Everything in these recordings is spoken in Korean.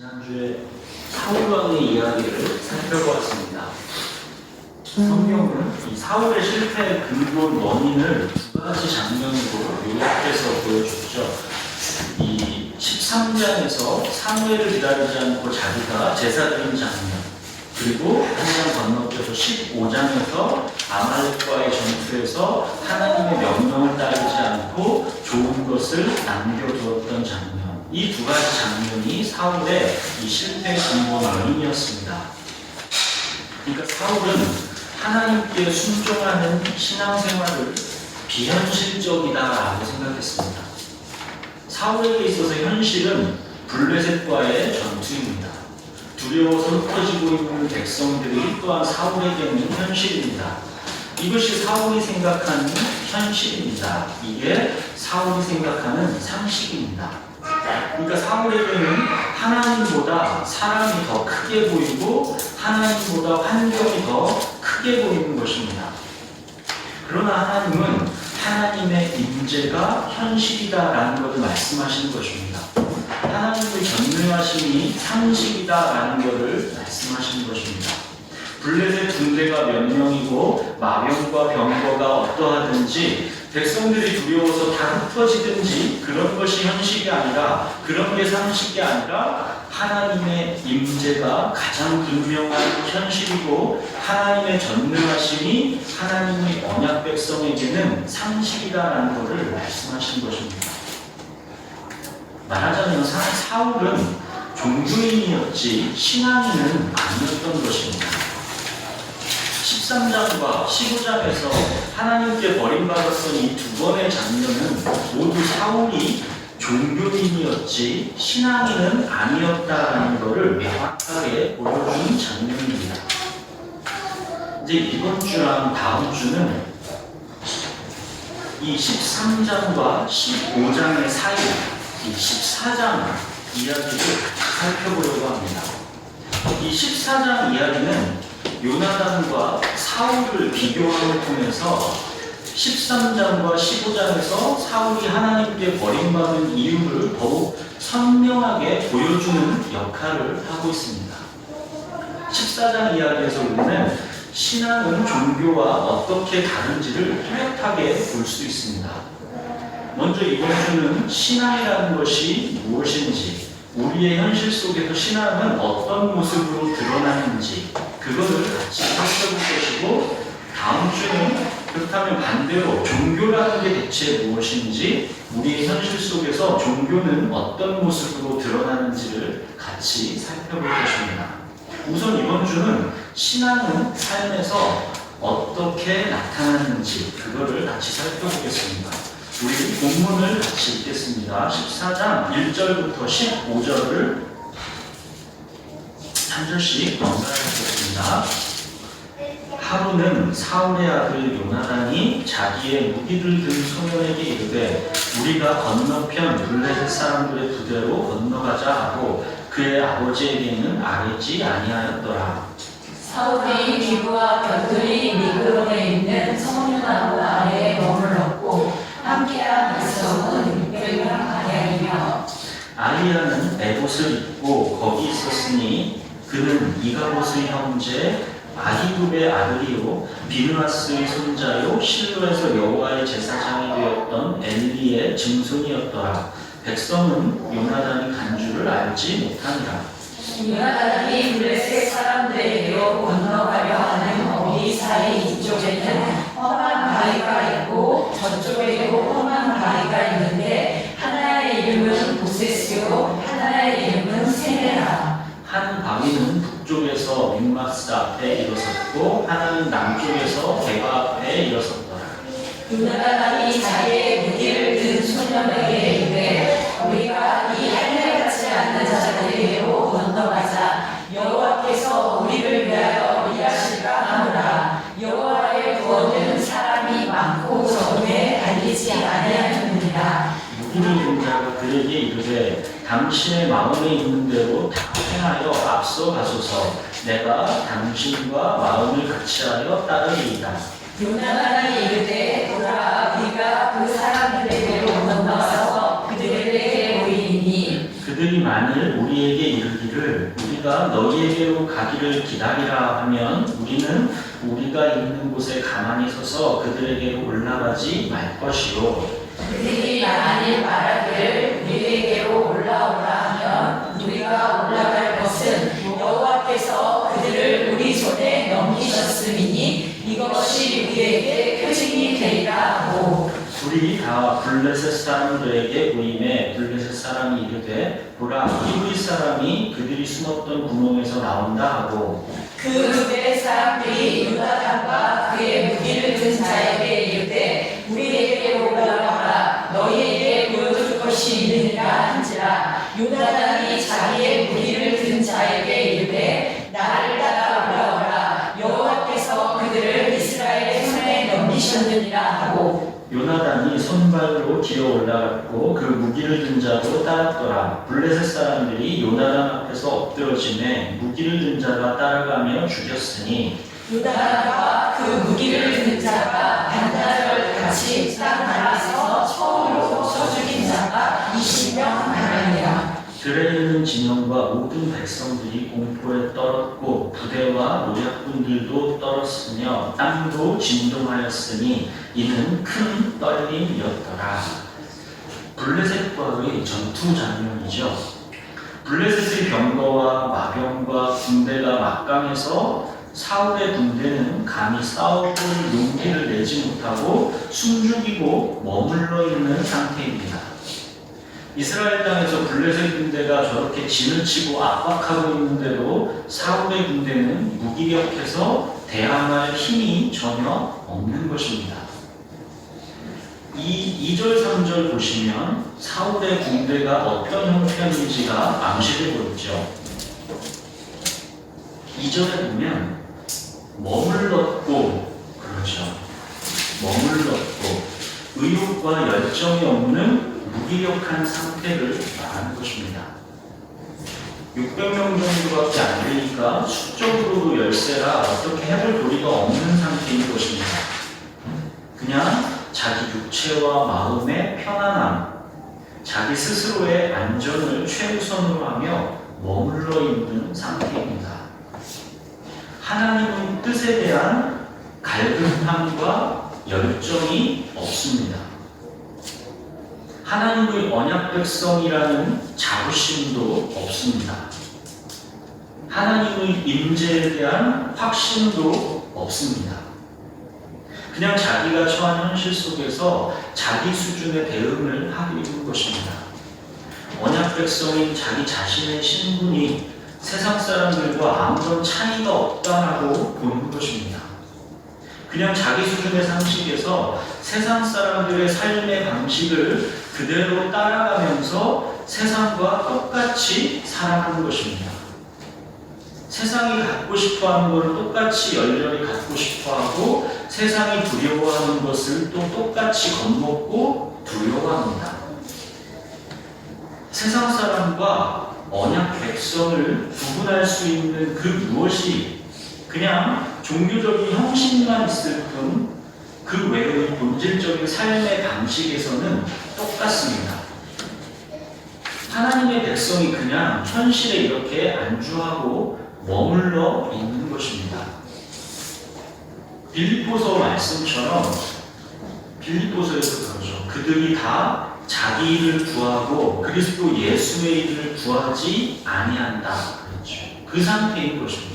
지난주에 사울왕의 이야기를 살펴보았습니다. 성경은 이 사울의 실패의 근본 원인을 두 가지 장면으로 요약해서 보여주죠. 이 13장에서 사무엘을 기다리지 않고 자기가 제사 드린 장면, 그리고 한 장 건너뛰어서 15장에서 아말렉과의 전투에서 하나님의 명령을 따르지 않고 좋은 것을 남겨두었던 장면, 이 두 가지 장면이 사울의 이 실패의 근본 원인이었습니다. 그러니까 사울은 하나님께 순종하는 신앙생활을 비현실적이다라고 생각했습니다. 사울에게 있어서 현실은 블레셋과의 전투입니다. 두려워서 흩어지고 있는 백성들이 또한 사울에게는 현실입니다. 이것이 사울이 생각하는 현실입니다. 이게 사울이 생각하는 상식입니다. 그러니까 사울에게는 하나님보다 사람이 더 크게 보이고 하나님보다 환경이 더 크게 보이는 것입니다. 그러나 하나님은 하나님의 임재가 현실이다라는 것을 말씀하시는 것입니다. 하나님의 전능하심이 상식이다라는 것을 말씀하시는 것입니다. 블레셋 군대가 몇 명이고 마병과 병거가 어떠하든지 백성들이 두려워서 다 흩어지든지 그런 것이 현실이 아니라, 그런 게 상식이 아니라 하나님의 임재가 가장 분명한 현실이고 하나님의 전능하심이 하나님의 언약 백성에게는 상식이다라는 것을 말씀하신 것입니다. 말하자면 사울은 종교인이었지 신앙인은 아니었던 것입니다. 13장과 15장에서 하나님께 버림받았던 이 두 번의 장면은 모두 사울이 종교인이었지 신앙인은 아니었다라는 것을 명확하게 보여주는 장면입니다. 이제 이번 주랑 다음 주는 이 13장과 15장의 사이, 이 14장 이야기를 살펴보려고 합니다. 이 14장 이야기는 요나단과 사울을 비교함을 통해서 13장과 15장에서 사울이 하나님께 버림받은 이유를 더욱 선명하게 보여주는 역할을 하고 있습니다. 14장 이야기에서 우리는 신앙은 종교와 어떻게 다른지를 뚜렷하게 볼 수 있습니다. 먼저 이번 주는 신앙이라는 것이 무엇인지, 우리의 현실 속에서 신앙은 어떤 모습으로 드러나는지 그것을 같이 살펴볼 것이고, 다음 주는 그렇다면 반대로 종교라는 게 대체 무엇인지, 우리의 현실 속에서 종교는 어떤 모습으로 드러나는지를 같이 살펴볼 것입니다. 우선 이번 주는 신앙은 삶에서 어떻게 나타나는지 그거를 같이 살펴보겠습니다. 우리 본문을 같이 읽겠습니다. 14장 1절부터 15절을 한 절씩 넘어가겠습니다. 하루는 사울의 아들 요나단이 자기의 무기를 든 소년에게 이르되 우리가 건너편 블레셋 사람들의 부대로 건너가자 하고 그의 아버지에게는 아뢰지 아니하였더라. 사울이 기브와 곁들이 미그론에 있는 성류나무 아래에 머물렀고 함께한 백성은 600명 가량이며 아리아는 에봇을 입고 거기 있었으니 그는 이가봇의 형제 아히두베의 아들이요 비느하스의 손자요 실로에서 여호와의 제사장이 되었던 엘리의 증손이었더라. 백성은 요나단이 간 줄을 알지 못하니라. 요나단이 블레셋 사람들에게로 건너가려 하는 거기 사이 이쪽에는 험한 바위가 있고 저쪽에도 험한 바위가 있는데 하나의 이름은 보세스요 하나의 이름은 세레라. 한 바위는 북쪽에서 믹마스 앞에 일어섰고 하나는 남쪽에서 게바 앞에 일어섰더라. 요나단이 자기의 무기를 든 소년에게 이르되 우리가 이 할례같이 않는 자들에게로 건너가자. 여호와께서 우리를 위하여 일하실까 하노라. 여호와의 구원은 사람이 많고 적음에 달리지 아니하느니라. 무기를 든 자가 그에게 이르되 당신의 마음에 있는 대로 다 행하여 앞서 가소서. 내가 당신과 마음을 같이하여 따르리이다. 요나단이 이르되 보라 우리가 그 사람들에게로 건너가서 그들에게 보이니 그들이 만일 우리에게 이르기를 자기가 너희에게로 가기를 기다리라 하면 우리는 우리가 있는 곳에 가만히 서서 그들에게로 올라가지 말 것이요. 그들이 만일 말하기를 우리에게로 올라오라 하면 우리가 올라갈 것은 여호와께서 그들을 우리 손에 넘기셨음이니 이것이 우리에게 표징이 되리라 하고 우리 다 블레셋 사람들에게 보임에 블레셋 사람이 이르되 보라 히브리 사람이 그들이 숨었던 구멍에서 나온다 하고 그 두대 사람들이 요나단과 그의 무기를 든 자에게 이르되 우리에게로 올라와라 너희에게 보여줄 것이 있느니라 한지라 요나단이 자기의 무기를 든 자에게 이르되 나를 따라 올라와라 여호와께서 그들을 이스라엘의 손에 넘기셨느니라 하고 요나단이 손발로 기어 올라갔고 그 무기를 든 자도 따랐더라. 블레셋 사람들이 요나단 앞에서 엎드러지매 무기를 든 자가 따라가며 죽였으니 요나단과 그 무기를 든 자가 반나절 같이 땅 안에서 처음으로 쳐 죽인 자가 20명 하나니라. 들에 있는 진영과 모든 백성들이 공포에 떨었고 부대와 노략군들도 떨었으며 땅도 진동하였으니 이는 큰 떨림이었더라. 블레셋과의 전투 장면이죠. 블레셋의 병거와 마병과 군대가 막강해서 사울의 군대는 감히 싸워볼 용기를 내지 못하고 숨죽이고 머물러 있는 상태입니다. 이스라엘 땅에서 블레셋 군대가 저렇게 진을 치고 압박하고 있는데도 사울의 군대는 무기력해서 대항할 힘이 전혀 없는 것입니다. 이 2절, 3절 보시면 사울의 군대가 어떤 형편인지가 암시되고 있죠. 2절에 보면 머물렀고 그렇죠. 머물렀고 의욕과 열정이 없는 무기력한 상태를 말하는 것입니다. 600명 정도밖에 안 되니까 수적으로도 열세라 어떻게 해볼 도리가 없는 상태인 것입니다. 그냥 자기 육체와 마음의 편안함, 자기 스스로의 안전을 최우선으로 하며 머물러 있는 상태입니다. 하나님의 뜻에 대한 갈급함과 열정이 없습니다. 하나님의 언약 백성이라는 자부심도 없습니다. 하나님의 임재에 대한 확신도 없습니다. 그냥 자기가 처한 현실 속에서 자기 수준의 대응을 하고 있는 것입니다. 언약 백성인 자기 자신의 신분이 세상 사람들과 아무런 차이가 없다라고 보는 것입니다. 그냥 자기 수준의 상식에서 세상 사람들의 삶의 방식을 그대로 따라가면서 세상과 똑같이 살아가는 것입니다. 세상이 갖고 싶어하는 것을 똑같이 열렬히 갖고 싶어하고 세상이 두려워하는 것을 또 똑같이 겁먹고 두려워합니다. 세상 사람과 언약 백성을 구분할 수 있는 그 무엇이 그냥 종교적인 형식만 있을 뿐 그 외의 본질적인 삶의 방식에서는 똑같습니다. 하나님의 백성이 그냥 현실에 이렇게 안주하고 머물러 있는 것입니다. 빌립보서 말씀처럼 빌립보서에서 그러죠. 그들이 다 자기 일을 구하고 그리스도 예수의 일을 구하지 아니한다. 그렇죠. 그 상태인 것입니다.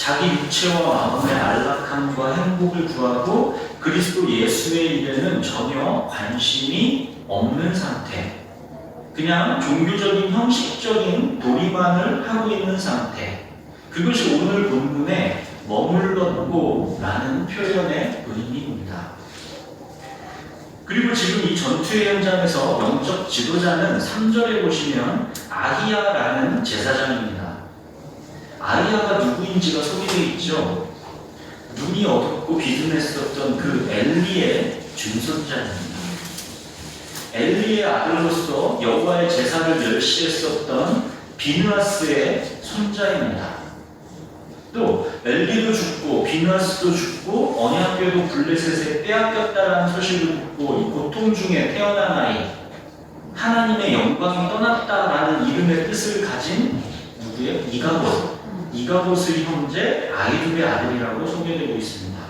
자기 육체와 마음의 안락함과 행복을 구하고 그리스도 예수의 일에는 전혀 관심이 없는 상태. 그냥 종교적인 형식적인 도리만을 하고 있는 상태. 그것이 오늘 본문에 머물렀고 라는 표현의 의미입니다. 그리고 지금 이 전투의 현장에서 영적 지도자는 3절에 보시면 아히야라는 제사장입니다. 아히야가 누구인지가 소개되어 있죠. 눈이 어둡고 비둔했었던 그 엘리의 증손자입니다. 엘리의 아들로서 여호와의 제사를 멸시했었던 비느하스의 손자입니다. 또 엘리도 죽고 비느하스도 죽고 언약궤도 블레셋에 빼앗겼다라는 소식을 듣고 이 고통 중에 태어난 아이, 하나님의 영광이 떠났다라는 이름의 뜻을 가진 누구예요? 이가봇의 형제 아이룹의 아들이라고 소개되고 있습니다.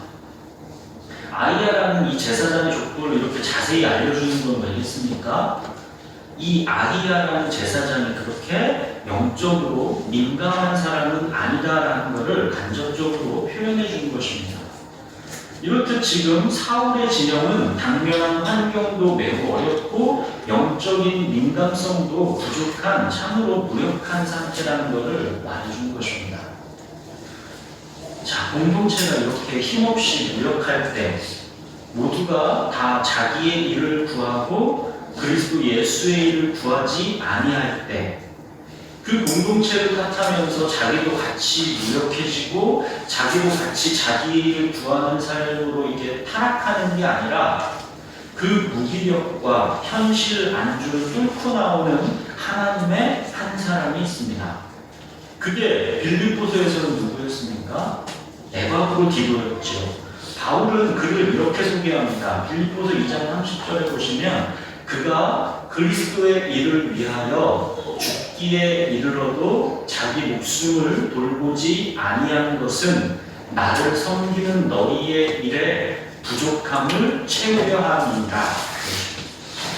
아이야라는 이 제사장의 족보를 이렇게 자세히 알려주는 건 왜겠습니까? 이 아이야라는 제사장이 그렇게 영적으로 민감한 사람은 아니다라는 것을 간접적으로 표현해 준 것입니다. 이렇듯 지금 사울의 진영은 당면한 환경도 매우 어렵고 영적인 민감성도 부족한 참으로 무력한 상태라는 것을 말해준 것입니다. 자, 공동체가 이렇게 힘없이 무력할 때 모두가 다 자기의 일을 구하고 그리스도 예수의 일을 구하지 아니할 때 그 공동체를 탓하면서 자기도 같이 무력해지고 자기도 같이 자기의 일을 구하는 삶으로 이게 타락하는 게 아니라 그 무기력과 현실 안주를 뚫고 나오는 하나님의 한 사람이 있습니다. 그게 빌립보서에서는 누구였습니까? 에바브로디도였죠. 바울은 그를 이렇게 소개합니다. 빌립보서 2장 30절에 보시면 그가 그리스도의 일을 위하여 죽기에 이르러도 자기 목숨을 돌보지 아니한 것은 나를 섬기는 너희의 일에 부족함을 채우려 함이니라.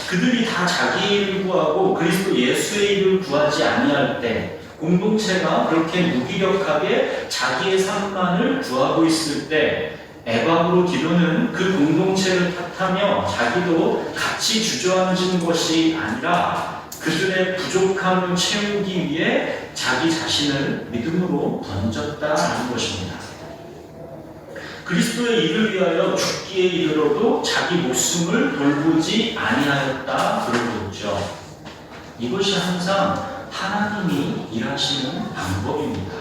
그들이 다 자기 일을 구하고 그리스도 예수의 일을 구하지 아니할 때 공동체가 그렇게 무기력하게 자기의 삶만을 구하고 있을 때 에바브로디도는 그 공동체를 탓하며 자기도 같이 주저앉은 것이 아니라 그들의 부족함을 채우기 위해 자기 자신을 믿음으로 던졌다는 것입니다. 그리스도의 일을 위하여 죽기에 이르러도 자기 목숨을 돌보지 아니하였다 그러고 있죠. 이것이 항상 하나님이 일하시는 방법입니다.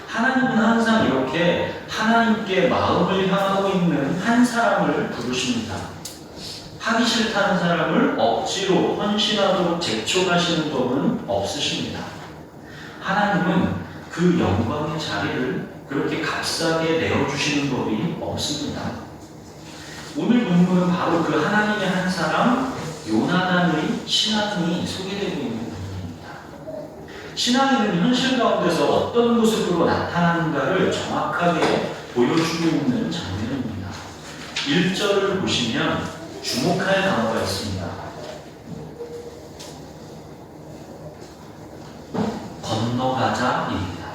하나님은 항상 이렇게 하나님께 마음을 향하고 있는 한 사람을 부르십니다. 하기 싫다는 사람을 억지로 헌신하도록 재촉하시는 법은 없으십니다. 하나님은 그 영광의 자리를 그렇게 값싸게 내어주시는 법이 없습니다. 오늘 본문은 바로 그 하나님의 한 사람 요나단의 신앙이 소개되고 있는 부분입니다. 신앙인은 현실 가운데서 어떤 모습으로 나타나는가를 정확하게 보여주고 있는 장면입니다. 1절을 보시면 주목할 단어가 있습니다. 건너가자입니다.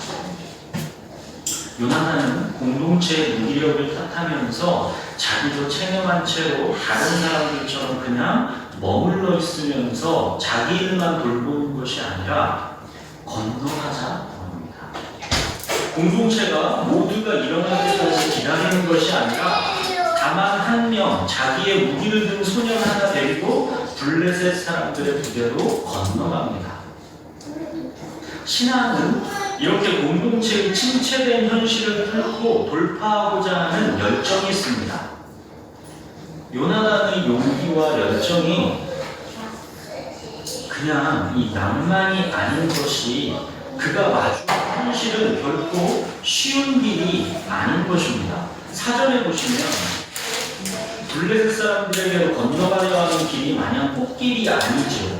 요나단은 공동체의 무기력을 탓하면서 자기도 체념한 채로 다른 사람들처럼 그냥 머물러 있으면서 자기 일만 돌보는 것이 아니라 건너가자 합니다. 공동체가 모두가 일어날 때까지 기다리는 것이 아니라 다만 한 명 자기의 무기를 든 소년 하나 데리고 블레셋 사람들의 부대로 건너갑니다. 신앙은 이렇게 공동체의 침체된 현실을 뚫고 돌파하고자 하는 열정이 있습니다. 요나단의 용기와 열정이 그냥 이 낭만이 아닌 것이 그가 마주한 현실은 결코 쉬운 길이 아닌 것입니다. 사전에 보시면 블레셋 사람들에게로 건너가려 하는 길이 마냥 꽃길이 아니죠.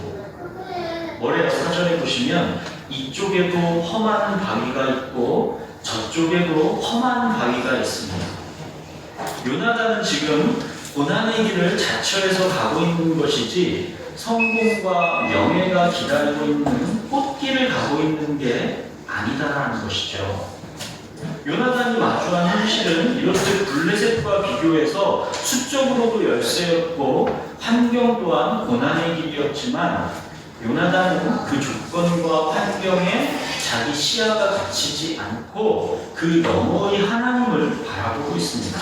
뭐래요? 사전에 보시면 이쪽에도 험한 바위가 있고 저쪽에도 험한 바위가 있습니다. 요나단은 지금 고난의 길을 자처해서 가고 있는 것이지 성공과 명예가 기다리고 있는 꽃길을 가고 있는 게 아니다라는 것이죠. 요나단이 마주한 현실은 이렇듯 블레셋과 비교해서 수적으로도 열세였고 환경 또한 고난의 길이었지만 요나단은 그 조건과 환경에 자기 시야가 갇히지 않고 그 너머의 하나님을 바라보고 있습니다.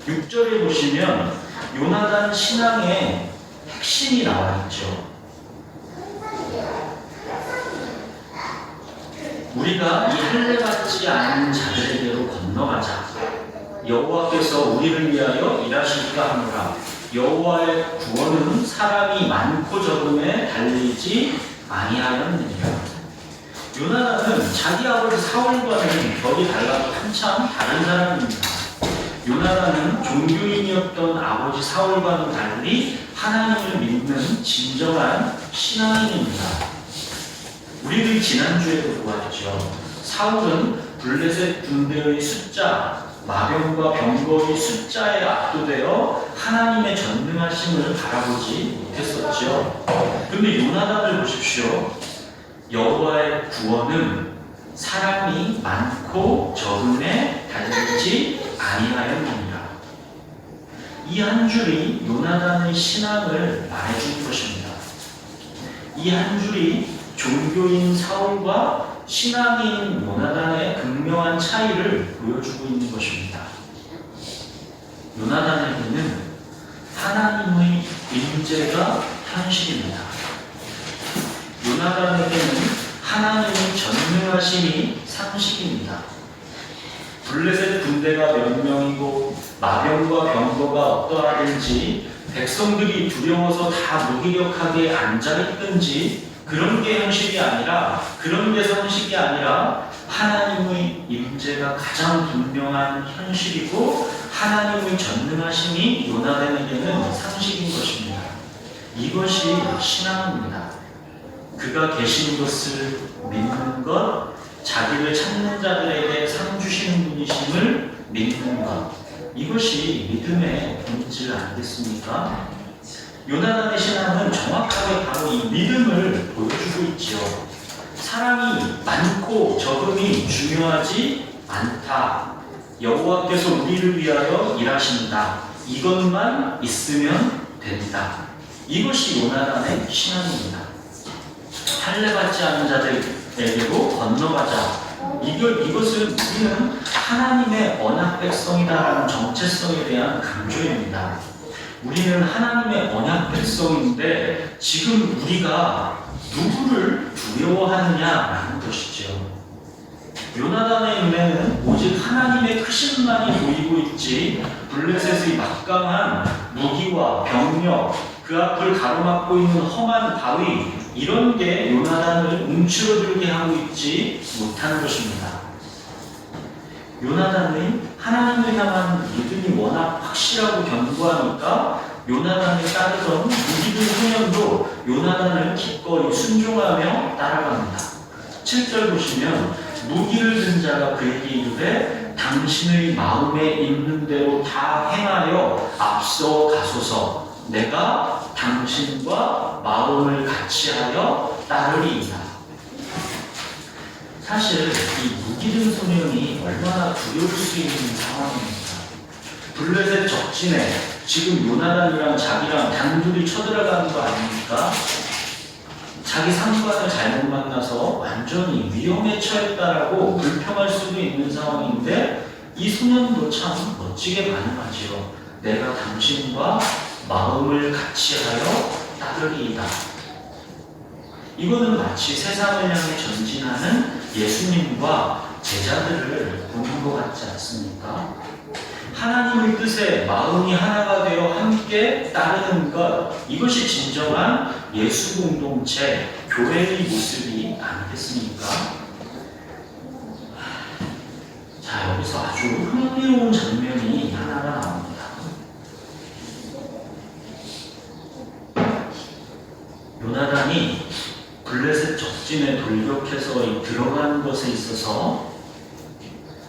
6절에 보시면 요나단 신앙의 핵심이 나와 있죠. 우리가 이 할례받지 않은 자들에게로 건너가자. 여호와께서 우리를 위하여 일하실까 하노라. 여호와의 구원은 사람이 많고 적음에 달리지 아니하였느니라. 요나단은 자기 아버지 사울과는 결이 달라도 한참 다른 사람입니다. 요나단은 종교인이었던 아버지 사울과는 달리 하나님을 믿는 진정한 신앙인입니다. 우리는 지난주에도 보았죠. 사울은 블레셋 군대의 숫자, 마병과 병거의 숫자에 압도되어 하나님의 전능하심을 바라보지 못했었죠. 그런데 요나단을 보십시오. 여호와의 구원은 사람이 많고 적음에 달리지 아니하였느니라. 이 한 줄이 요나단의 신앙을 말해주는 것입니다. 이 한 줄이 종교인 사울과 신앙인 요나단의 극명한 차이를 보여주고 있는 것입니다. 요나단에게는 하나님의 임재가 현실입니다. 요나단에게는 하나님의 전능하심이 상식입니다. 블레셋 군대가 몇 명이고 마병과 병거가 어떠하든지 백성들이 두려워서 다 무기력하게 앉아있든지 그런 게 현실이 아니라, 그런 게 상식이 아니라 하나님의 임재가 가장 분명한 현실이고 하나님의 전능하심이 요나단에게는 상식인 것입니다. 이것이 신앙입니다. 그가 계신 것을 믿는 것, 자기를 찾는 자들에게 상 주시는 분이심을 믿는 것, 이것이 믿음의 본질 아니겠습니까? 요나단의 신앙은 정확하게 바로 이 믿음을 보여주고 있지요. 사람이 많고 적음이 중요하지 않다. 여호와께서 우리를 위하여 일하신다. 이것만 있으면 된다. 이것이 요나단의 신앙입니다. 할례받지 않은 자들에게로 건너가자. 이것은 우리는 하나님의 언약 백성이다라는 정체성에 대한 강조입니다. 우리는 하나님의 언약 백성인데 지금 우리가 누구를 두려워하느냐라는 것이죠. 요나단의 눈에는 오직 하나님의 크신만이 보이고 있지 블레셋의 막강한 무기와 병력, 그 앞을 가로막고 있는 험한 바위, 이런 게 요나단을 움츠러들게 하고 있지 못하는 것입니다. 요나단의 하나님을 향한 믿음이 워낙 확실하고 견고하니까 요나단을 따르던 무기든 소년도 요나단을 기꺼이 순종하며 따라갑니다. 7절 보시면 무기를 든 자가 그에게 이르되 당신의 마음에 있는 대로 다 행하여 앞서 가소서. 내가 당신과 마음을 같이하여 따르리이다. 사실 이 무기든 소년이 얼마나 두려울 수 있는 상황입니까? 블레셋 적진에 지금 요나단이랑 자기랑 단둘이 쳐들어가는 거 아닙니까? 자기 상관을 잘못 만나서 완전히 위험에 처했다라고 불평할 수도 있는 상황인데 이 소년도 참 멋지게 반응하지요. 내가 당신과 마음을 같이하여 따르리이다. 이거는 마치 세상을 향해 전진하는 예수님과 제자들을 보는 것 같지 않습니까? 하나님의 뜻에 마음이 하나가 되어 함께 따르는 것, 이것이 진정한 예수 공동체, 교회의 모습이 아니겠습니까? 자, 여기서 아주 흥미로운 장면이 하나가 나옵니다. 요나단이 블레셋 적진에 돌격해서 들어가는 것에 있어서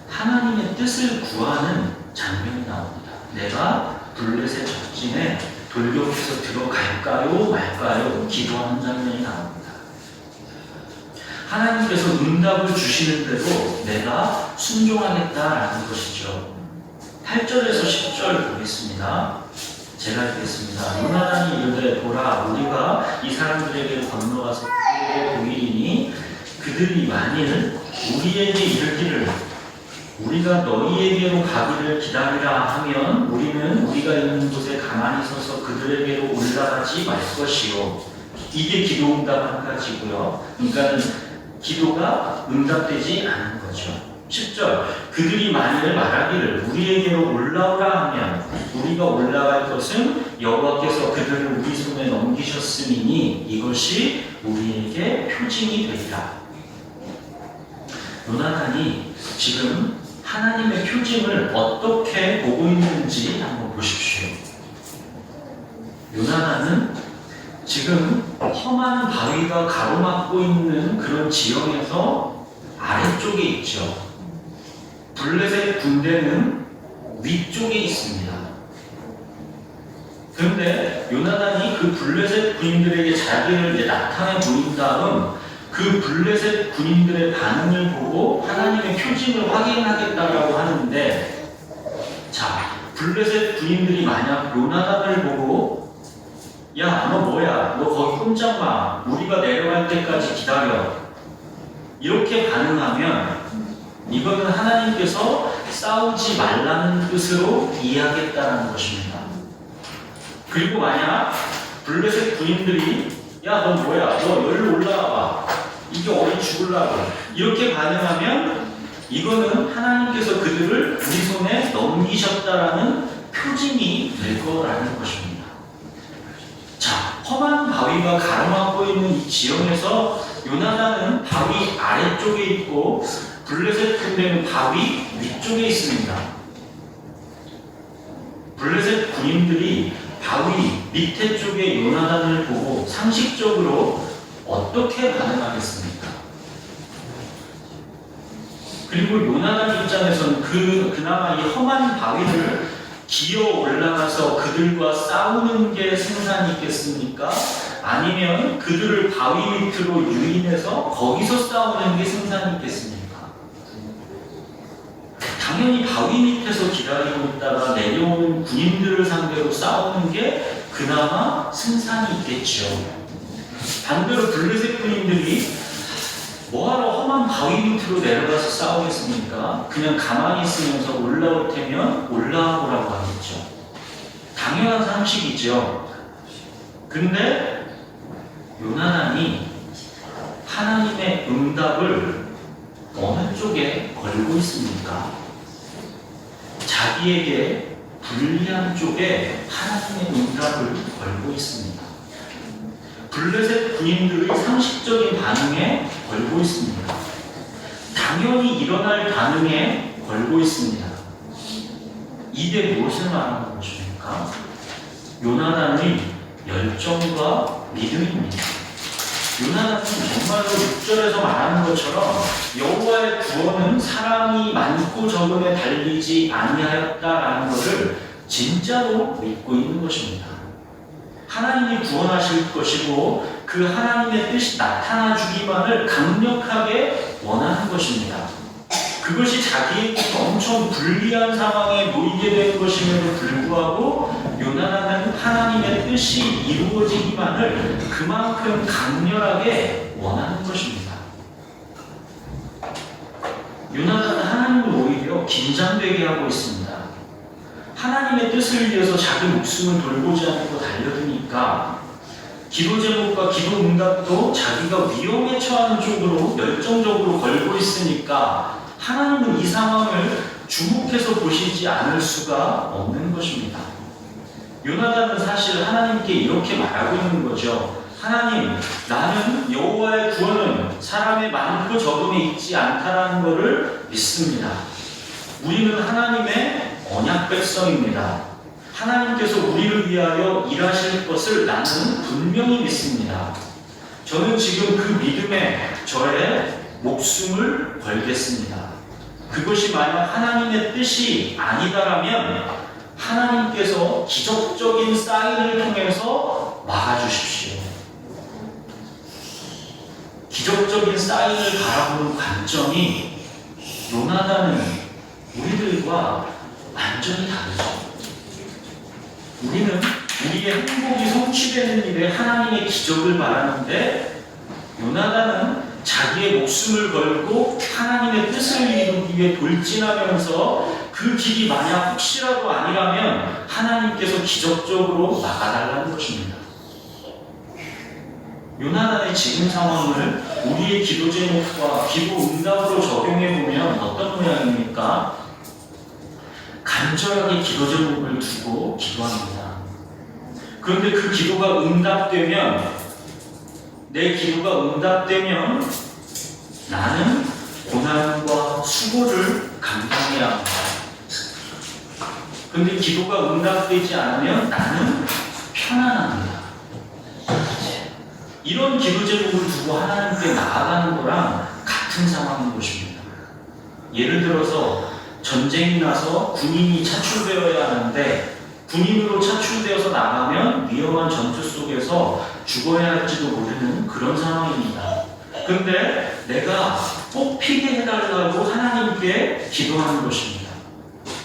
하나님의 뜻을 구하는 장면이 나옵니다. 내가 블레셋 적진에 돌격해서 들어갈까요 말까요 기도하는 장면이 나옵니다. 하나님께서 응답을 주시는데도 내가 순종하겠다라는 것이죠. 8절에서 10절 보겠습니다. 제가 읽겠습니다. 요나단이 이르되 보라, 우리가 이 사람들에게 건너가서 그들에게 보이리니 그들이 만일 우리에게 이르기를 우리가 너희에게로 가기를 기다리라 하면 우리는 우리가 있는 곳에 가만히 서서 그들에게로 올라가지 말 것이요. 이게 기도 응답 한 가지고요. 그러니까는 기도가 응답되지 않은 거죠. 10절 그들이 만일 말하기를 우리에게로 올라오라 하면 우리가 올라갈 것은 여호와께서 그들을 우리 손에 넘기셨음이니 이것이 우리에게 표징이 되리라. 요나단이 지금 하나님의 표징을 어떻게 보고 있는지 한번 보십시오. 요나단은 지금 험한 바위가 가로막고 있는 그런 지형에서 아래쪽에 있죠. 블레셋 군대는 위쪽에 있습니다. 그런데 요나단이 그 블레셋 군인들에게 자기를 이제 나타내 보인 다음 그 블레셋 군인들의 반응을 보고 하나님의 표징을 확인하겠다라고 하는데, 자, 블레셋 군인들이 만약 요나단을 보고 야, 너 뭐야? 너 거기 꼼짝 마. 우리가 내려갈 때까지 기다려. 이렇게 반응하면 이거는 하나님께서 싸우지 말라는 뜻으로 이해하겠다는 것입니다. 그리고 만약 블레셋 군인들이 야, 너 뭐야? 너 여기로 올라와봐. 이게 어디 죽으려고. 이렇게 반응하면 이거는 하나님께서 그들을 우리 손에 넘기셨다라는 표징이 될 거라는 것입니다. 자, 험한 바위가 가로막고 있는 이 지형에서 요나단은 바위 아래쪽에 있고 블레셋 군대는 바위 위쪽에 있습니다. 블레셋 군인들이 바위 밑에 쪽에 요나단을 보고 상식적으로 어떻게 반응하겠습니까? 그리고 요나단 입장에서는 그나마 이 험한 바위를 기어 올라가서 그들과 싸우는 게 생산이 있겠습니까? 아니면 그들을 바위 밑으로 유인해서 거기서 싸우는 게 생산이 있겠습니까? 당연히 바위 밑에서 기다리고 있다가 내려오는 군인들을 상대로 싸우는 게 그나마 승산이 있겠죠. 반대로 블레셋 군인들이 뭐하러 험한 바위 밑으로 내려가서 싸우겠습니까? 그냥 가만히 있으면서 올라올 테면 올라오라고 하겠죠. 당연한 상식이죠. 근데 요나단이 하나님의 응답을 어느 쪽에 걸고 있습니까? 자기에게 불리한 쪽에 하나님의 응답을 걸고 있습니다. 블레셋 군인들의 상식적인 반응에 걸고 있습니다. 당연히 일어날 반응에 걸고 있습니다. 이게 무엇을 말하는 것입니까? 요나단의 열정과 믿음입니다. 요나단은 정말로 6절에서 말하는 것처럼 여호와의 구원은 사람이 많고 적음에 달리지 아니하였다라는 것을 진짜로 믿고 있는 것입니다. 하나님이 구원하실 것이고 그 하나님의 뜻이 나타나주기만을 강력하게 원하는 것입니다. 그것이 자기에게 엄청 불리한 상황에 놓이게 된 것임에도 불구하고 요나단은 하나님의 뜻이 이루어지기만을 그만큼 강렬하게 원하는 것입니다. 요나단은 하나님을 오히려 긴장되게 하고 있습니다. 하나님의 뜻을 위해서 자기 목숨을 돌보지 않고 달려드니까 기도 제목과 기도 응답도 자기가 위험에 처하는 쪽으로 열정적으로 걸고 있으니까 하나님은 이 상황을 주목해서 보시지 않을 수가 없는 것입니다. 요나단은 사실 하나님께 이렇게 말하고 있는 거죠. 하나님, 나는 여호와의 구원은 사람의 많고 적음에 있지 않다라는 것을 믿습니다. 우리는 하나님의 언약 백성입니다. 하나님께서 우리를 위하여 일하실 것을 나는 분명히 믿습니다. 저는 지금 그 믿음에 저의 목숨을 걸겠습니다. 그것이 만약 하나님의 뜻이 아니다라면 하나님께서 기적적인 사인을 통해서 막아주십시오. 기적적인 사인을 바라보는 관점이 요나단은 우리들과 완전히 다르죠. 우리는 우리의 행복이 성취되는 일에 하나님의 기적을 바라는데 요나단은 자기의 목숨을 걸고 하나님의 뜻을 이루기 위해 돌진하면서 그 길이 만약 혹시라도 아니라면 하나님께서 기적적으로 막아달라는 것입니다. 요나단의 지금 상황을 우리의 기도 제목과 기도 응답으로 적용해보면 어떤 모양입니까? 간절하게 기도 제목을 두고 기도합니다. 그런데 그 기도가 응답되면, 내 기도가 응답되면 나는 고난과 수고를 감당해야 합니다. 그런데 기도가 응답되지 않으면 나는 편안합니다. 이런 기도 제목을 두고 하나님께 나아가는 거랑 같은 상황인 것입니다. 예를 들어서 전쟁이 나서 군인이 차출되어야 하는데 군인으로 차출되어서 나가면 위험한 전투 속에서 죽어야 할지도 모르는 그런 상황입니다. 근데 내가 뽑히게 해달라고 하나님께 기도하는 것입니다.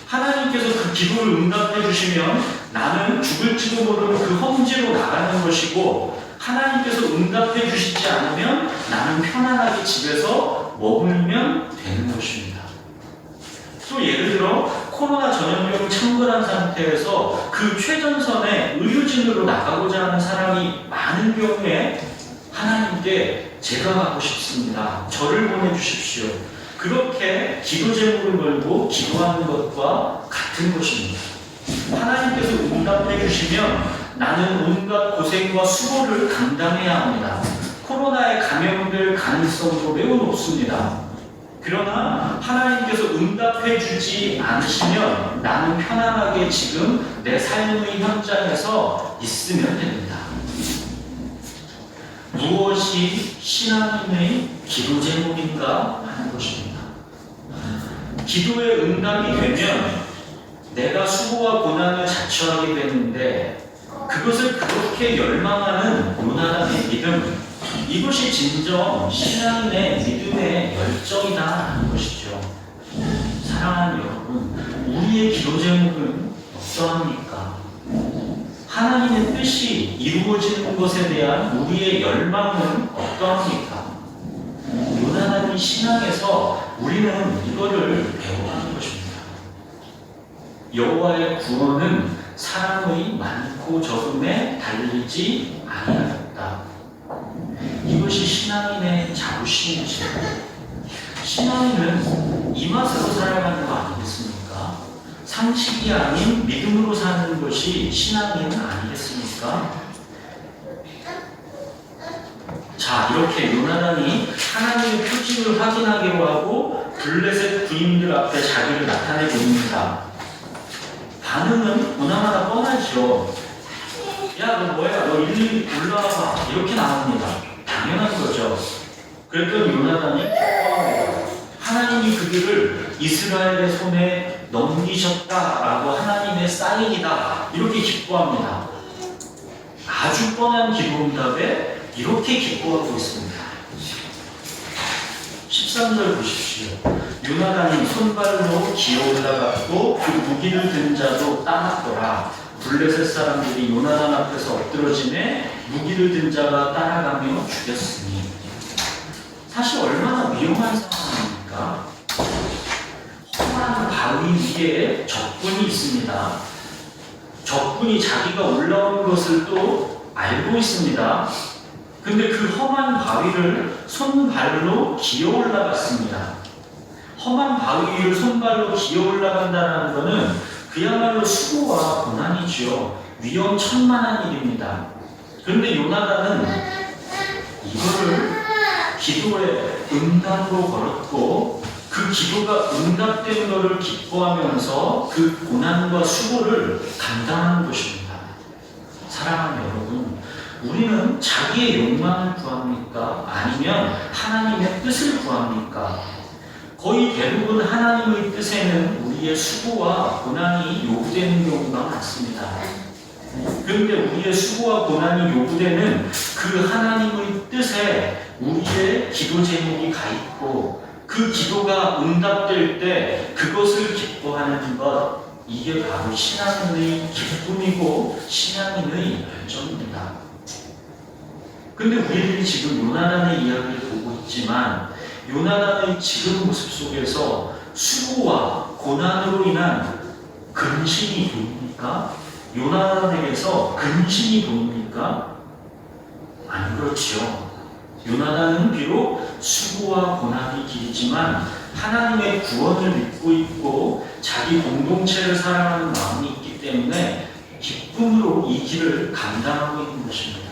하나님께서 그 기도를 응답해 주시면 나는 죽을지도 모르는 그 험지로 나가는 것이고, 하나님께서 응답해 주시지 않으면 나는 편안하게 집에서 머물면 되는 것입니다. 또 예를 들어 코로나 전염병 창궐한 상태에서 그 최전선에 의료진으로 나가고자 하는 사람이 많은 경우에 하나님께 제가 가고 싶습니다. 저를 보내주십시오. 그렇게 기도 제목을 걸고 기도하는 것과 같은 것입니다. 하나님께서 응답해 주시면 나는 온갖 고생과 수고를 감당해야 합니다. 코로나에 감염될 가능성도 매우 높습니다. 그러나 하나님께서 응답해 주지 않으시면 나는 편안하게 지금 내 삶의 현장에서 있으면 됩니다. 무엇이 신앙인의 기도 제목인가 하는 것입니다. 기도의 응답이 되면 내가 수고와 고난을 자처하게 되는데 그것을 그렇게 열망하는 요나단의 믿음, 이것이 진정 신앙인의 믿음의 열정이다 하는 것이죠. 사랑하는 여러분, 우리의 기도 제목은 어떠합니까? 하나님의 뜻이 이루어지는 것에 대한 우리의 열망은 어떠합니까? 요나단의 신앙에서 우리는 이거를 배워가는 것입니다. 여호와의 구원은 사람의 많고 적음에 달리지 아니하였다. 이것이 신앙인의 자부심이죠. 신앙인은 이 맛으로 살아가는 거 아니겠습니까? 상식이 아닌 믿음으로 사는 것이 신앙인 아니겠습니까? 자, 이렇게 요나단이 하나님의 표징을 확인하기로 하고 블레셋 군인들 앞에 자기를 나타내 보입니다. 반응은 보나마나 뻔하죠. 야, 너 뭐야? 너 일일이 올라와봐. 이렇게 나옵니다. 당연한 거죠. 그랬더니 요나단이 기뻐합니다. 하나님이 그들을 이스라엘의 손에 넘기셨다라고 하나님의 사인이다. 이렇게 기뻐합니다. 아주 뻔한 기도응답에 이렇게 기뻐하고 있습니다. 13절 보십시오. 요나단이 손발로 기어 올라갔고 그 무기를 든 자도 따랐더라. 블레셋 사람들이 요나단 앞에서 엎드러지매 무기를 든 자가 따라가며 죽였으니. 사실 얼마나 위험한 상황입니까? 험한 바위 위에 적군이 있습니다. 적군이 자기가 올라온 것을 또 알고 있습니다. 근데 그 험한 바위를 손발로 기어 올라갔습니다. 험한 바위 위를 손발로 기어 올라간다는 것은 그야말로 수고와 고난이죠. 위험천만한 일입니다. 그런데 요나단은 이거를 기도의 응답으로 걸었고 그 기도가 응답된 것을 기뻐하면서 그 고난과 수고를 감당하는 것입니다. 사랑하는 여러분, 우리는 자기의 욕망을 구합니까? 아니면 하나님의 뜻을 구합니까? 거의 대부분 하나님의 뜻에는 우리의 수고와 고난이 요구되는 경우가 많습니다. 그런데 우리의 수고와 고난이 요구되는 그 하나님의 뜻에 우리의 기도 제목이 가 있고 그 기도가 응답될 때 그것을 기뻐하는 것, 이게 바로 신앙인의 기쁨이고 신앙인의 열정입니다. 근데 우리들이 지금 요나단의 이야기를 보고 있지만 요나단의 지금 모습 속에서 수고와 고난으로 인한 근심이 보입니까? 요나단에게서 근심이 보입니까? 안 그렇지요. 요나단은 비록 수고와 고난이 길지만 하나님의 구원을 믿고 있고 자기 공동체를 사랑하는 마음이 있기 때문에 기쁨으로 이 길을 감당하고 있는 것입니다.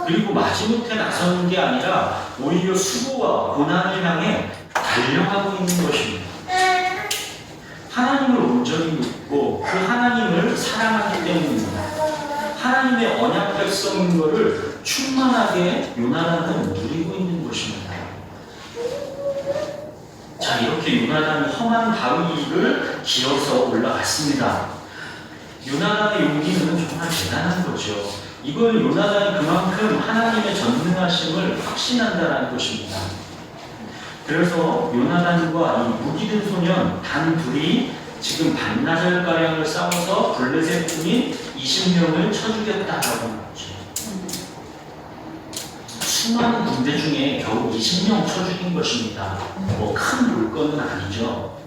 그리고 마지못해 나서는 게 아니라 오히려 수고와 고난을 향해 달려가고 있는 것입니다. 하나님을 온전히 믿고 그 하나님을 사랑하기 때문입니다. 하나님의 언약 백성인 것을 충만하게 요나단은 누리고 있는 것입니다. 자, 이렇게 요나단이 험한 바위를 기어서 올라갔습니다. 요나단의 용기는 정말 대단한 거죠. 이걸 요나단이 그만큼 하나님의 전능하심을 확신한다는 것입니다. 그래서 요나단과 이 무기든 소년 단 둘이 지금 반나절가량을 싸워서 블레셋 군인 20명을 쳐 죽였다라고 하죠. 수많은 군대 중에 겨우 20명 쳐 죽인 것입니다. 뭐 큰 물건은 아니죠.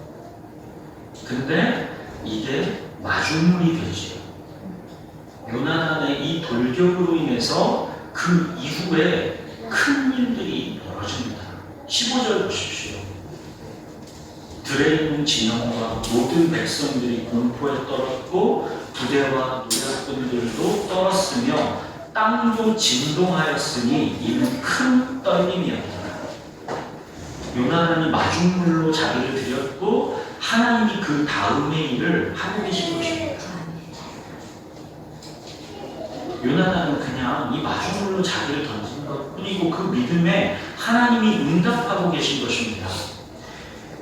근데 이게 마중물이 되죠. 요나단의 이 돌격으로 인해서 그 이후에 큰 일들이 벌어집니다. 15절 보십시오. 들에 있는 진영과 모든 백성들이 공포에 떨었고 부대와 노략군들도 떨었으며 땅도 진동하였으니 이는 큰 떨림이었다. 요나단이 마중물로 자기를 드렸고 하나님이 그 다음의 일을 하고 계신 것입니다. 요나단은 그냥 이 마중물로 자기를 던진 것 뿐이고 그 믿음에 하나님이 응답하고 계신 것입니다.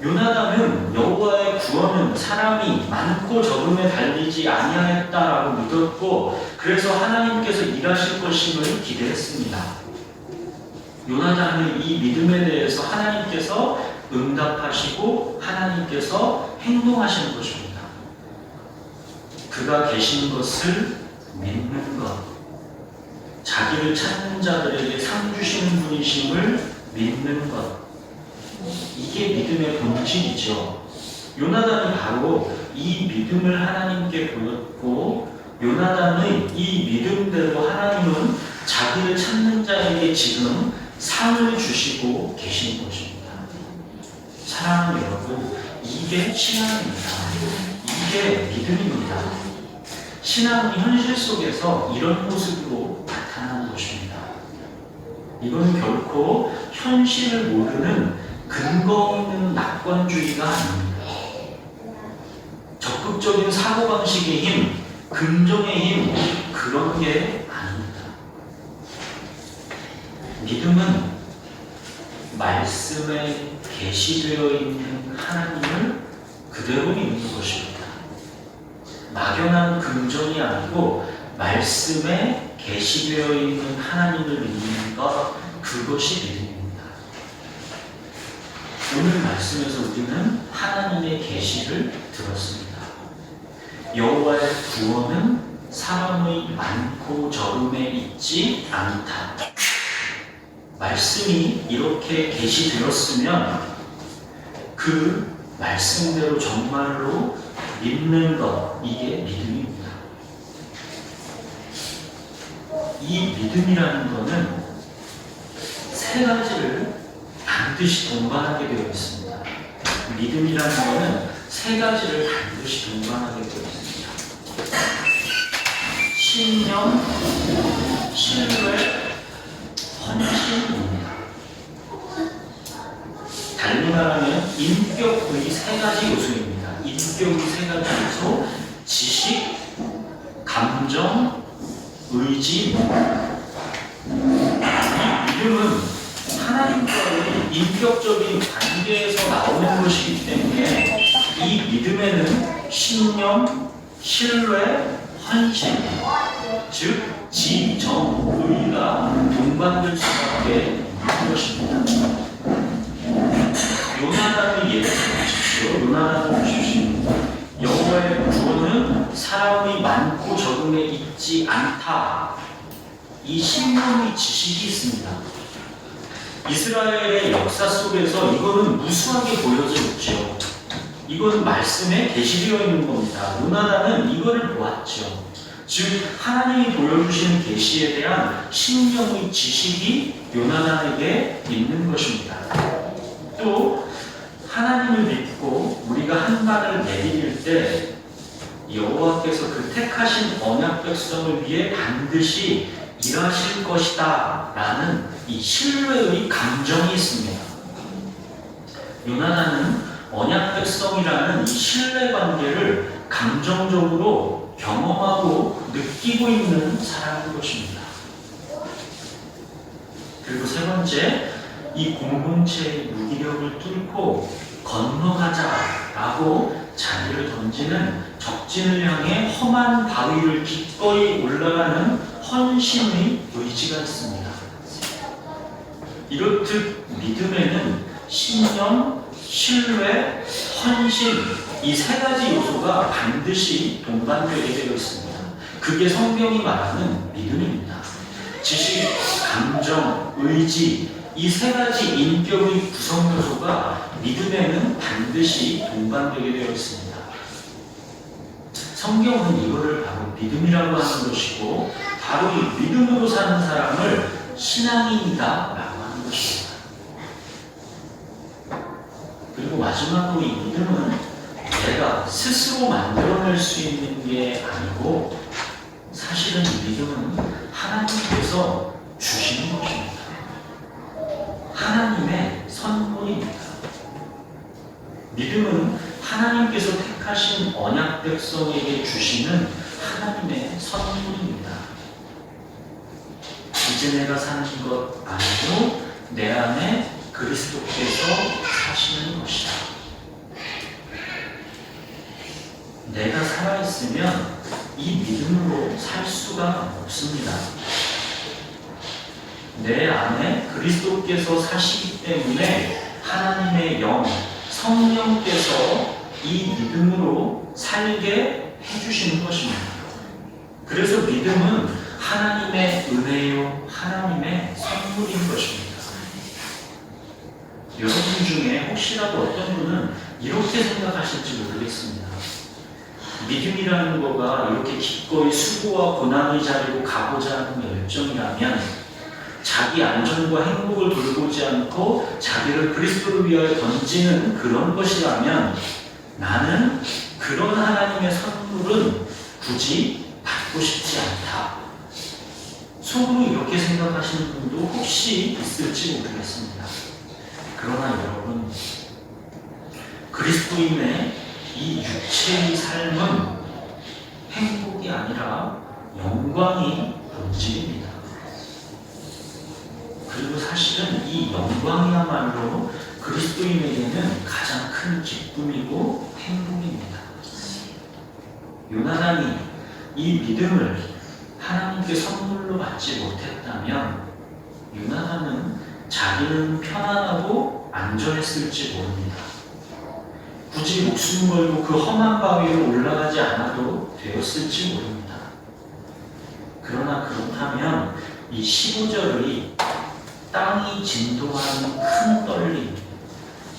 요나단은 여호와의 구원은 사람이 많고 적음에 달리지 아니하였다라고 믿었고 그래서 하나님께서 일하실 것임을 기대했습니다. 요나단은 이 믿음에 대해서 하나님께서 응답하시고 하나님께서 행동하시는 것입니다. 그가 계신 것을 믿는 것, 자기를 찾는 자들에게 상 주시는 분이심을 믿는 것, 이게 믿음의 본질이죠. 요나단이 바로 이 믿음을 하나님께 보였고 요나단의 이 믿음대로 하나님은 자기를 찾는 자에게 지금 상을 주시고 계신 것입니다. 사랑하는 여러분, 이게 신앙입니다. 이게 믿음입니다. 신앙은 현실 속에서 이런 모습으로 나타나는 것입니다. 이건 결코 현실을 모르는 근거 없는 낙관주의가 아닙니다. 적극적인 사고방식의 힘, 긍정의 힘, 그런 게 아닙니다. 믿음은 말씀에 계시되어 있는 하나님을 그대로 믿는 것입니다. 막연한 긍정이 아니고 말씀에 계시되어 있는 하나님을 믿는 것, 그것이 믿음입니다. 오늘 말씀에서 우리는 하나님의 계시를 들었습니다. 여호와의 구원은 사람의 많고 적음에 있지 않다. 말씀이 이렇게 계시되었으면 그 말씀대로 정말로 믿는 것, 이게 믿음입니다. 이 믿음이라는 것은 세 가지를 반드시 동반하게 되어 있습니다. 믿음이라는 것은 세 가지를 반드시 동반하게 되어 있습니다. 신념, 신뢰, 헌신입니다. 달리 말하면 인격의 세 가지 요소입니다. 인격의 세 가지 요소, 지식, 감정, 의지입니다. 이 믿음은 하나님과의 인격적인 관계에서 나오는 것이기 때문에 이 믿음에는 신념, 신뢰, 헌신, 즉 지, 정, 의가 동반될 수밖에 없는 것입니다. 요나단의 예를 보십시오. 요나단을 보십시오. 여호와의 구원은 사람이 많고 적음에 있지 않다. 이 신념의 지식이 있습니다. 이스라엘의 역사 속에서 이거는 무수하게 보여져 있죠. 이건 말씀에 계시되어 있는 겁니다. 요나단은 이거를 보았죠. 즉 하나님이 보여주시는 계시에 대한 신령의 지식이 요나단에게 있는 것입니다. 또 하나님을 믿고 우리가 한 발을 내디딜 때 여호와께서 그 택하신 언약 백성을 위해 반드시 일하실 것이다 라는 이 신뢰의 감정이 있습니다. 요나단은 언약 백성이라는 이 신뢰 관계를 감정적으로 경험하고 느끼고 있는 사람인 것입니다. 그리고 세 번째, 이 공동체의 무기력을 뚫고 건너가자라고 자기를 던지는 적진을 향해 험한 바위를 기꺼이 올라가는 헌신의 의지가 있습니다. 이렇듯 믿음에는 신념, 신뢰, 헌신 이 세 가지 요소가 반드시 동반되게 되어 있습니다. 그게 성경이 말하는 믿음입니다. 지식, 감정, 의지 이 세 가지 인격의 구성 요소가 믿음에는 반드시 동반되게 되어 있습니다. 성경은 이거를 바로 믿음이라고 하는 것이고 바로 이 믿음으로 사는 사람을 신앙인이다 라고 하는 것입니다. 그리고 마지막으로 이 믿음은 내가 스스로 만들어낼 수 있는 게 아니고 사실은 이 믿음은 하나님께서 주시는 것입니다. 하나님의 선물입니다. 믿음은 하나님께서 택하신 언약 백성에게 주시는 하나님의 선물입니다. 이제 내가 사는 것 아니고 내 안에 그리스도께서 사시는 것이다. 내가 살아있으면 이 믿음으로 살 수가 없습니다. 내 안에 그리스도께서 사시기 때문에 하나님의 영, 성령께서 이 믿음으로 살게 해주시는 것입니다. 그래서 믿음은 하나님의 은혜요, 하나님의 선물인 것입니다. 여러분 중에 혹시라도 어떤 분은 이렇게 생각하실지 모르겠습니다. 믿음이라는 거가 이렇게 기꺼이 수고와 고난의 자리로 가고자 하는 열정이라면 자기 안전과 행복을 돌보지 않고 자기를 그리스도를 위하여 던지는 그런 것이라면 나는 그런 하나님의 선물은 굳이 받고 싶지 않다. 속으로 이렇게 생각하시는 분도 혹시 있을지 모르겠습니다. 그러나 여러분, 그리스도인의 이 육체의 삶은 행복이 아니라 영광이 본질입니다. 그리고 사실은 이 영광이야말로 그리스도인에게는 가장 큰 기쁨이고 행복입니다. 요나단이 이 믿음을 하나님께 선물로 받지 못했다면 요나단은 자기는 편안하고 안전했을지 모릅니다. 굳이 목숨 걸고 그 험한 바위로 올라가지 않아도 되었을지 모릅니다. 그러나 그렇다면 이 15절의 땅이 진동하는 큰 떨림,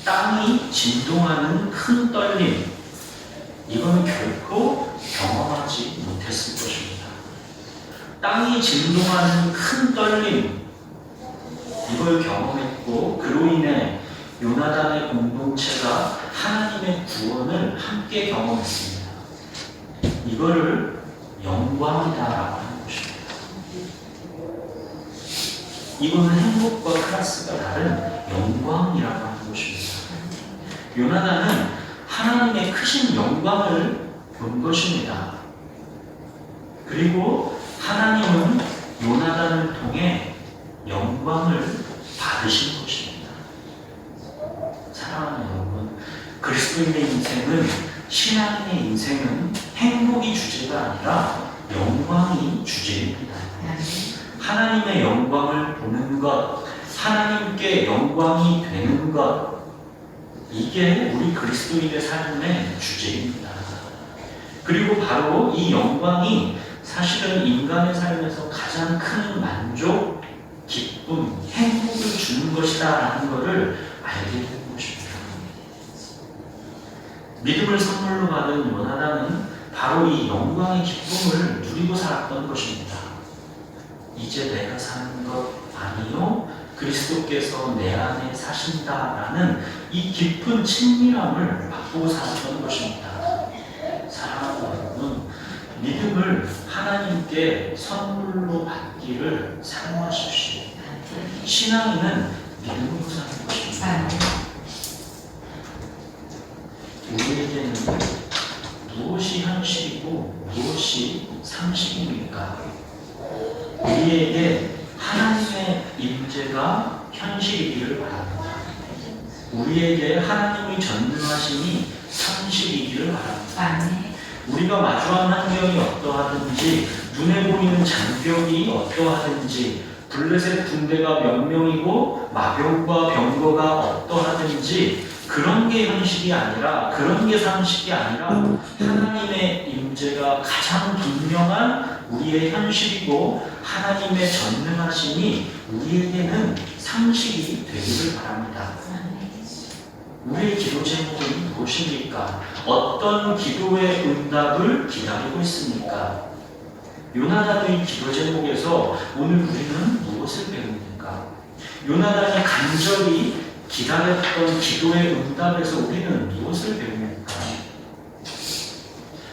땅이 진동하는 큰 떨림, 이거는 결코 경험하지 못했을 것입니다. 땅이 진동하는 큰 떨림, 이걸 경험했고 그로 인해 요나단의 공동체가 하나님의 구원을 함께 경험했습니다. 이거를 영광이다라고 하는 것입니다. 이거는 행복과 클래스가 다른 영광이라고 하는 것입니다. 요나단은 하나님의 크신 영광을 본 것입니다. 그리고 하나님은 요나단을 통해 영광을 받으신 것입니다. 사랑하는 여러분, 그리스도인의 인생은, 신앙인의 인생은 행복이 주제가 아니라 영광이 주제입니다. 하나님의 영광을 보는 것, 하나님께 영광이 되는 것, 이게 우리 그리스도인의 삶의 주제입니다. 그리고 바로 이 영광이 사실은 인간의 삶에서 가장 큰 만족, 기쁨, 행복을 주는 것이다 라는 것을 알게 되는 것입니다. 믿음을 선물로 받은 요나단은 바로 이 영광의 기쁨을 누리고 살았던 것입니다. 이제 내가 사는 것 아니요 그리스도께서 내 안에 사신다라는 이 깊은 친밀함을 맛보고 살았던 것입니다. 사랑하는 여러분, 믿음을 하나님께 선물로 받기를 사모하십시오. 신앙인은 믿음으로 사는 것입니다. 우리에게는 무엇이 현실이고 무엇이 상식입니까? 우리에게 하나님의 임재 임재가 현실이기를 바랍니다. 우리에게 하나님의 전능하심이 상식이기를 바랍니다. 아멘. 우리가 마주한 환경이 어떠하든지, 눈에 보이는 장벽이 어떠하든지, 블레셋 군대가 몇 명이고 마병과 병거가 어떠하든지 그런 게 현실이 아니라, 그런 게 상식이 아니라 하나님의 임재가 가장 분명한 우리의 현실이고 하나님의 전능하심이 우리에게는 상식이 되기를 바랍니다. 우리의 기도 제목은 무엇입니까? 어떤 기도의 응답을 기다리고 있습니까? 요나단의 기도 제목에서 오늘 우리는 무엇을 배웁니까? 요나단이 간절히 기다렸던 기도의 응답에서 우리는 무엇을 배웁니까?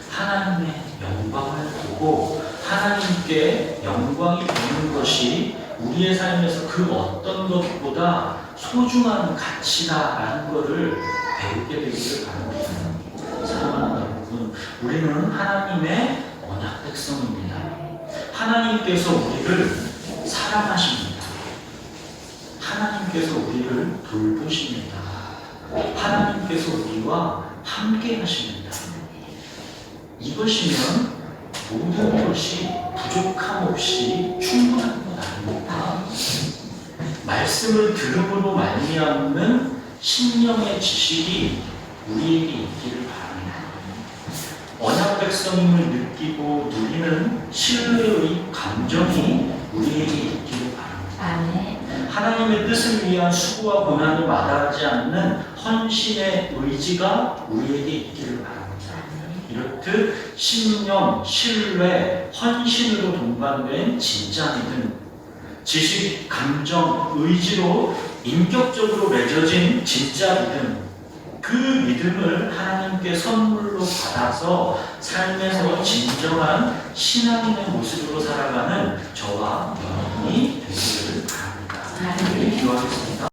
하나님의 영광을 보고 하나님께 영광이 되는 것이 우리의 삶에서 그 어떤 것보다 소중한 가치다라는 것을 배우게 되기를 바랍니다. 사랑하는 여러분, 우리는 하나님의 언약 백성입니다. 하나님께서 우리를 사랑하십니다. 하나님께서 우리를 돌보십니다. 하나님께서 우리와 함께 하십니다. 이것이면 모든 것이 부족함 없이 충분한 것 아닙니까? 말씀을 들음으로 말미암는 신령의 지식이 우리에게 있기를 바랍니다. 언약 백성임을 느끼고 누리는 신뢰의 감정이 우리에게 있기를 바랍니다. 아멘. 하나님의 뜻을 위한 수고와 고난을 마다하지 않는 헌신의 의지가 우리에게 있기를 바랍니다. 이렇듯 신념, 신뢰, 헌신으로 동반된 진짜 믿음, 지식, 감정, 의지로 인격적으로 맺어진 진짜 믿음, 그 믿음을 하나님께 선물로 받아서 삶에서 진정한 신앙인의 모습으로 살아가는 저와 여러분이 되기를 바랍니다. 아멘. 기도하겠습니다.